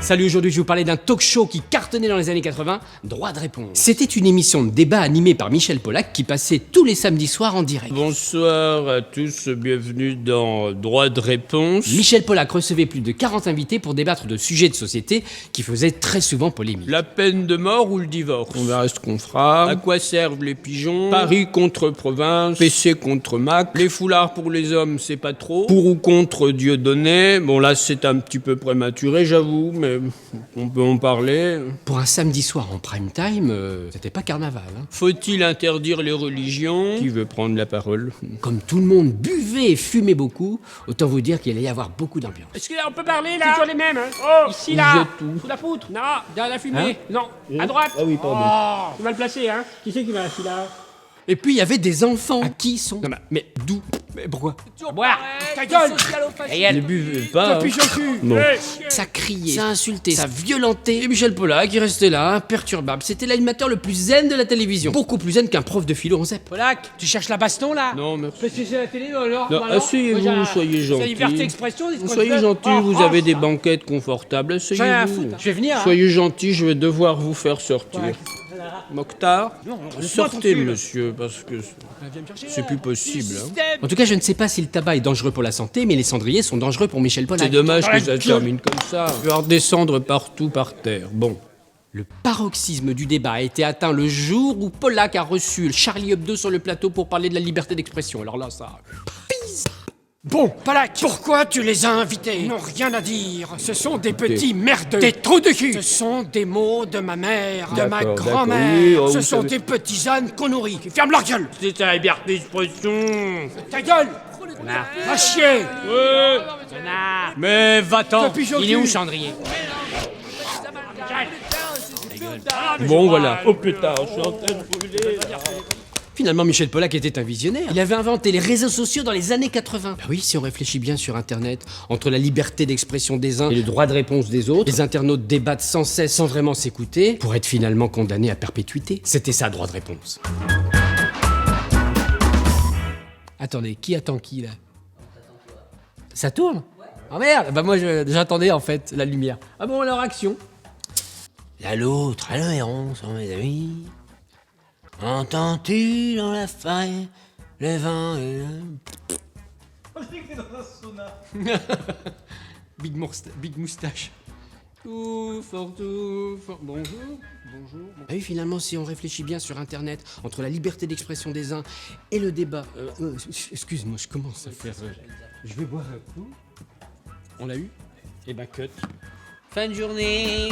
Salut, aujourd'hui je vais vous parler d'un talk show qui cartonnait dans les années 80, Droit de réponse. C'était une émission de débat animée par Michel Polak qui passait tous les samedis soirs en direct. Bonsoir à tous, bienvenue dans Droit de réponse. Michel Polak recevait plus de 40 invités pour débattre de sujets de société qui faisaient très souvent polémique. La peine de mort ou le divorce? On verra ce qu'on fera. À quoi servent les pigeons? Paris contre province, PC contre Mac. Les foulards pour les hommes, c'est pas trop. Pour ou contre Dieudonné? Bon là c'est un petit peu prématuré j'avoue, mais on peut en parler. Pour un samedi soir en prime time, c'était pas carnaval. Hein. Faut-il interdire les religions? Qui veut prendre la parole? Comme tout le monde buvait et fumait beaucoup, autant vous dire qu'il allait y avoir beaucoup d'ambiance. Est-ce qu'on peut parler là? C'est toujours les mêmes, hein? Oh, ici Vous là, êtes où? sous la poutre. Non, derrière la fumée. Hein? Non, à droite. Ah oui, pardon. Oh, c'est mal placé, hein? Qui c'est qui va assis là? Et puis il y avait des enfants. À qui sont... Non, mais d'où? Mais pourquoi? À boire. Ta gueule. Ne buvez pas. Non. Ça criait, ça insultait, ça violentait. Et Michel Polak, qui restait là, imperturbable. C'était l'animateur le plus zen de la télévision. Beaucoup plus zen qu'un prof de philo en ZEP. Polak, tu cherches la baston là? Non, merci. Parce que c'est la télé alors? Non, asseyez-vous, soyez C'est gentil. la liberté d'expression. Soyez gentil, vous avez des banquettes confortables, J'en ai rien à asseyez-vous. foutre. Je vais venir. Hein. Soyez gentil, je vais devoir vous faire sortir. Mokhtar, Non, sortez ton cul. monsieur, parce que c'est plus possible. Hein. En tout cas, je ne sais pas si le tabac est dangereux pour la santé, mais les cendriers sont dangereux pour Michel Polak. C'est dommage que ça Arrête. termine comme ça. Je vais redescendre partout par terre. Bon. Le paroxysme du débat a été atteint le jour où Polak a reçu Charlie Hebdo sur le plateau pour parler de la liberté d'expression. Alors là, ça... Bon, Polak, pourquoi tu les as invités? Ils n'ont rien à dire. Ce sont des petits merdeux. Des trous de cul. Ce sont des mots de ma mère, de ma D'accord, grand-mère. d'accord. Oui, oh, Ce vous sont savez- des petits ânes qu'on nourrit. Qui ferment leur gueule. C'est la liberté d'expression. Ta gueule. Va chier. Mais va-t'en. Te pigeon Il est où, cul. Cendrier? Bon voilà. Oh putain, je suis en train de brûler. Finalement, Michel Polak était un visionnaire. Il avait inventé les réseaux sociaux dans les années 80. Bah oui, si on réfléchit bien sur Internet, entre la liberté d'expression des uns et le droit de réponse des autres, les internautes débattent sans cesse sans vraiment s'écouter pour être finalement condamnés à perpétuité. C'était ça, droit de réponse. Attendez, qui attend qui là? Ça tourne? Oh merde! Bah moi j'attendais en fait la lumière. Ah bon, alors action. Là l'autre, à l'héron, sont mes amis. Entends-tu dans la faille le vent et Big moustache. Tout fort, tout fort. Bonjour. Ah oui, finalement, si on réfléchit bien sur Internet, entre la liberté d'expression des uns et le débat... excuse-moi, je commence à faire... je vais boire un coup. On l'a eu? Eh ben, cut. Fin de journée.